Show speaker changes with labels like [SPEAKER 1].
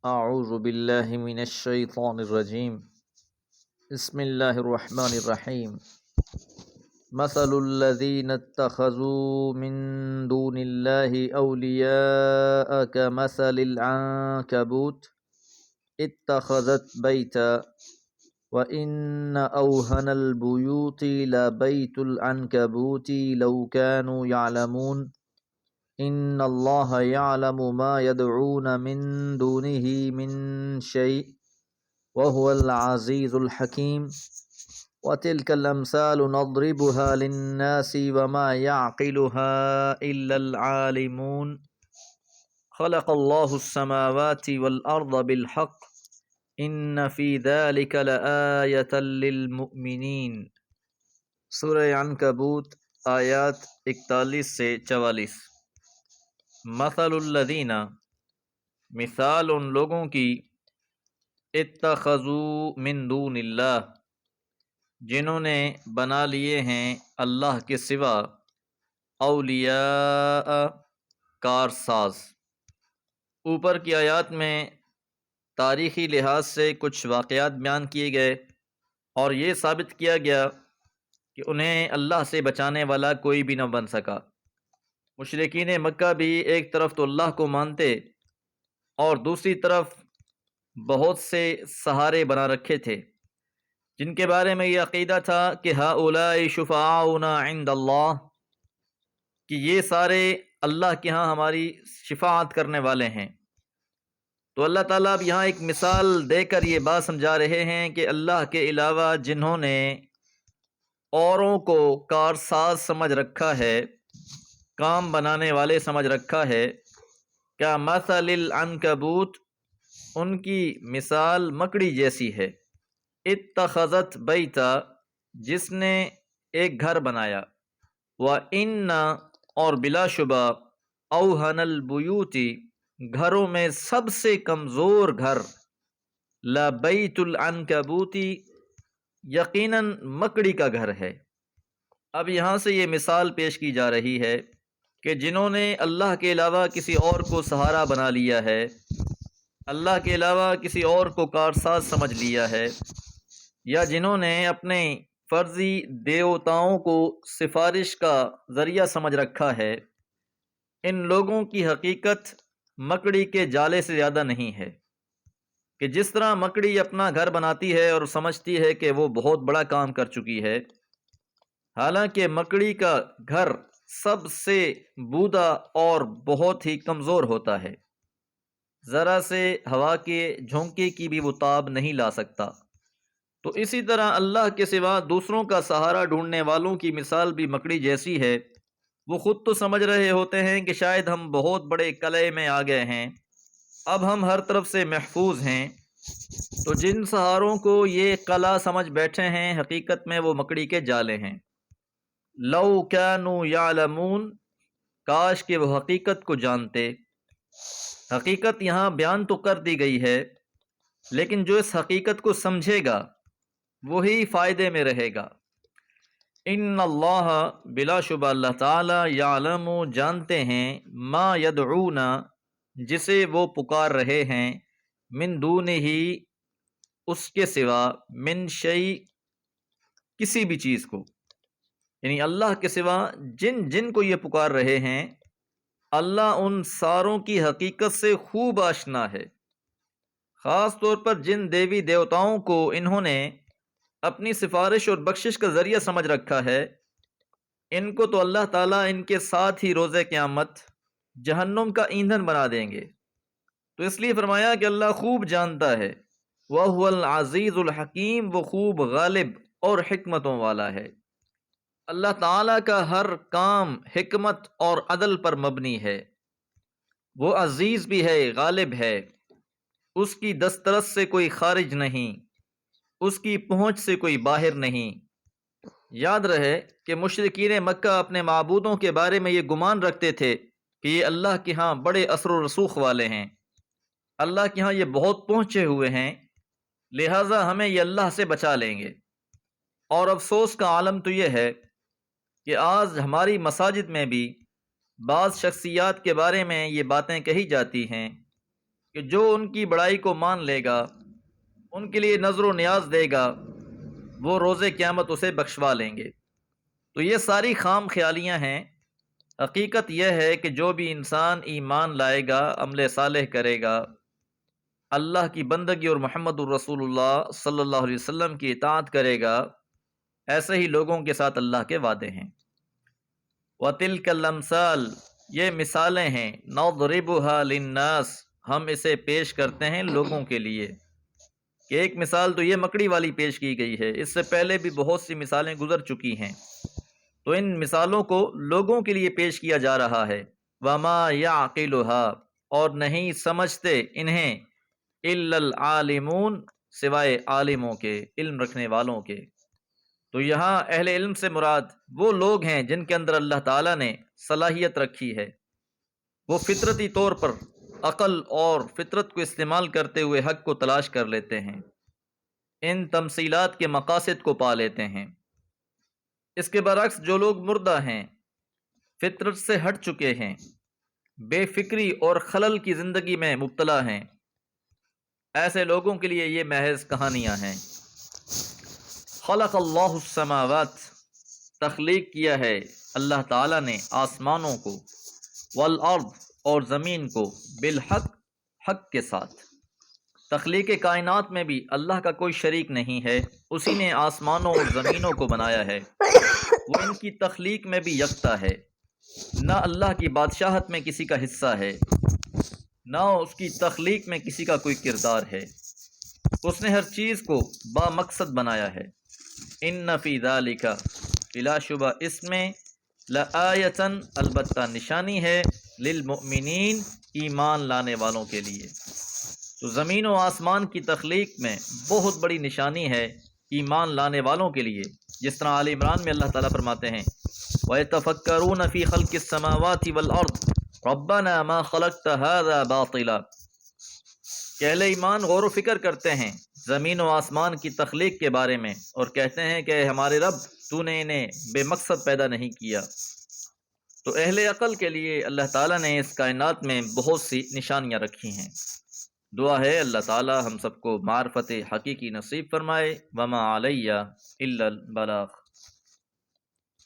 [SPEAKER 1] اعوذ باللہ من الشیطان الرجیم بسم اللہ الرحمن الرحیم مثل الذین اتخذوا من دون اللہ اولیاء کمثل العنکبوت اتخذت بیتا وإن أوهن البيوت لبيت العنكبوت لو كانوا يعلمون إن الله يعلم ما يدعون من دونه من شيء وهو العزيز الحكيم وتلك الأمثال نضربها للناس وما يعقلها إلا العالمون خلق الله السماوات والأرض بالحق ان فی ذلک لآیۃ للمؤمنین۔ سورہ عنکبوت آیات 41 سے 44۔ مثل الذین، مثال ان لوگوں کی، اتخذوا من دون اللہ، جنہوں نے بنا لیے ہیں اللہ کے سوا اولیاء، کارساز۔ اوپر کی آیات میں تاریخی لحاظ سے کچھ واقعات بیان کیے گئے اور یہ ثابت کیا گیا کہ انہیں اللہ سے بچانے والا کوئی بھی نہ بن سکا۔ مشرکین مکہ بھی ایک طرف تو اللہ کو مانتے اور دوسری طرف بہت سے سہارے بنا رکھے تھے جن کے بارے میں یہ عقیدہ تھا کہ ہؤلاء شفعاؤنا عند اللہ، کہ یہ سارے اللہ کے ہاں ہماری شفاعت کرنے والے ہیں۔ تو اللہ تعالیٰ اب یہاں ایک مثال دے کر یہ بات سمجھا رہے ہیں کہ اللہ کے علاوہ جنہوں نے اوروں کو کارساز سمجھ رکھا ہے، کام بنانے والے سمجھ رکھا ہے، کیا مثل العنکبوت، ان کی مثال مکڑی جیسی ہے، اتخذت بیتا، جس نے ایک گھر بنایا، وَإِنَّ، اور بلا شبہ، اوہن البیوتی، گھروں میں سب سے کمزور گھر، لبیت العنکبوتی، یقیناً مکڑی کا گھر ہے۔ اب یہاں سے یہ مثال پیش کی جا رہی ہے کہ جنہوں نے اللہ کے علاوہ کسی اور کو سہارا بنا لیا ہے، اللہ کے علاوہ کسی اور کو کارساز سمجھ لیا ہے، یا جنہوں نے اپنے فرضی دیوتاؤں کو سفارش کا ذریعہ سمجھ رکھا ہے، ان لوگوں کی حقیقت مکڑی کے جالے سے زیادہ نہیں ہے۔ کہ جس طرح مکڑی اپنا گھر بناتی ہے اور سمجھتی ہے کہ وہ بہت بڑا کام کر چکی ہے، حالانکہ مکڑی کا گھر سب سے بودا اور بہت ہی کمزور ہوتا ہے، ذرا سے ہوا کے جھونکے کی بھی وہ تاب نہیں لا سکتا۔ تو اسی طرح اللہ کے سوا دوسروں کا سہارا ڈھونڈنے والوں کی مثال بھی مکڑی جیسی ہے۔ وہ خود تو سمجھ رہے ہوتے ہیں کہ شاید ہم بہت بڑے قلعے میں آ گئے ہیں، اب ہم ہر طرف سے محفوظ ہیں، تو جن سہاروں کو یہ قلعہ سمجھ بیٹھے ہیں، حقیقت میں وہ مکڑی کے جالے ہیں۔ لو کانوا یعلمون، کاش کہ وہ حقیقت کو جانتے۔ حقیقت یہاں بیان تو کر دی گئی ہے، لیکن جو اس حقیقت کو سمجھے گا وہی فائدے میں رہے گا۔ ان اللہ، بلا شبہ اللہ تعالی، یعلم، جانتے ہیں، ما یدعون، جسے وہ پکار رہے ہیں، من دونہ، اس کے سوا، من شیء، کسی بھی چیز کو، یعنی اللہ کے سوا جن جن کو یہ پکار رہے ہیں، اللہ ان ساروں کی حقیقت سے خوب آشنا ہے۔ خاص طور پر جن دیوی دیوتاؤں کو انہوں نے اپنی سفارش اور بخشش کا ذریعہ سمجھ رکھا ہے، ان کو تو اللہ تعالیٰ ان کے ساتھ ہی روز قیامت جہنم کا ایندھن بنا دیں گے۔ تو اس لیے فرمایا کہ اللہ خوب جانتا ہے، وَهُوَ الْعَزِيزُ الْحَكِيمُ، وہ خوب غالب اور حکمتوں والا ہے۔ اللہ تعالیٰ کا ہر کام حکمت اور عدل پر مبنی ہے۔ وہ عزیز بھی ہے، غالب ہے، اس کی دسترس سے کوئی خارج نہیں، اس کی پہنچ سے کوئی باہر نہیں۔ یاد رہے کہ مشرکین مکہ اپنے معبودوں کے بارے میں یہ گمان رکھتے تھے کہ یہ اللہ کے ہاں بڑے اثر و رسوخ والے ہیں، اللہ کے ہاں یہ بہت پہنچے ہوئے ہیں، لہٰذا ہمیں یہ اللہ سے بچا لیں گے۔ اور افسوس کا عالم تو یہ ہے کہ آج ہماری مساجد میں بھی بعض شخصیات کے بارے میں یہ باتیں کہی جاتی ہیں کہ جو ان کی بڑائی کو مان لے گا، ان کے لیے نظر و نیاز دے گا، وہ روز قیامت اسے بخشوا لیں گے۔ تو یہ ساری خام خیالیاں ہیں۔ حقیقت یہ ہے کہ جو بھی انسان ایمان لائے گا، عمل صالح کرے گا، اللہ کی بندگی اور محمد الرسول اللہ صلی اللہ علیہ وسلم کی اطاعت کرے گا، ایسے ہی لوگوں کے ساتھ اللہ کے وعدے ہیں۔ وَتِلْكَ الْأَمْثَالُ، یہ مثالیں ہیں، نَضْرِبُهَا لِلنَّاسِ، ہم اسے پیش کرتے ہیں لوگوں کے لیے۔ کہ ایک مثال تو یہ مکڑی والی پیش کی گئی ہے، اس سے پہلے بھی بہت سی مثالیں گزر چکی ہیں، تو ان مثالوں کو لوگوں کے لیے پیش کیا جا رہا ہے۔ وَمَا يَعْقِلُهَا، اور نہیں سمجھتے انہیں، إِلَّا الْعَالِمُونَ، سوائے عالموں کے، علم رکھنے والوں کے۔ تو یہاں اہل علم سے مراد وہ لوگ ہیں جن کے اندر اللہ تعالیٰ نے صلاحیت رکھی ہے، وہ فطرتی طور پر عقل اور فطرت کو استعمال کرتے ہوئے حق کو تلاش کر لیتے ہیں، ان تمثیلات کے مقاصد کو پا لیتے ہیں۔ اس کے برعکس جو لوگ مردہ ہیں، فطرت سے ہٹ چکے ہیں، بے فکری اور خلل کی زندگی میں مبتلا ہیں، ایسے لوگوں کے لیے یہ محض کہانیاں ہیں۔ خلق اللہ السماوات، تخلیق کیا ہے اللہ تعالیٰ نے آسمانوں کو، والارض، اور زمین کو، بالحق، حق کے ساتھ۔ تخلیق کائنات میں بھی اللہ کا کوئی شریک نہیں ہے، اسی نے آسمانوں اور زمینوں کو بنایا ہے، وہ ان کی تخلیق میں بھی یکتا ہے، نہ اللہ کی بادشاہت میں کسی کا حصہ ہے، نہ اس کی تخلیق میں کسی کا کوئی کردار ہے، اس نے ہر چیز کو با مقصد بنایا ہے۔ ان فی ذالک، بلا شبہ اس میں، لآیۃً، البتہ نشانی ہے، للمؤمنین، ایمان لانے والوں کے لیے۔ تو زمین و آسمان کی تخلیق میں بہت بڑی نشانی ہے ایمان لانے والوں کے لیے، جس طرح آل عمران میں اللہ تعالیٰ فرماتے ہیں وَيَتَفَكَّرُونَ فِي خَلْقِ السَّمَاوَاتِ وَالْأَرْضِ رَبَّنَا مَا خَلَقْتَ هَذَا بَاطِلًا، کہ اہل ایمان غور و فکر کرتے ہیں زمین و آسمان کی تخلیق کے بارے میں، اور کہتے ہیں کہ ہمارے رب، تو نے انہیں بے مقصد پیدا نہیں کیا۔ تو اہل عقل کے لیے اللہ تعالیٰ نے اس کائنات میں بہت سی نشانیاں رکھی ہیں۔ دعا ہے اللہ تعالیٰ ہم سب کو معرفت حقیقی نصیب فرمائے۔ وما علیہ الا البلاغ۔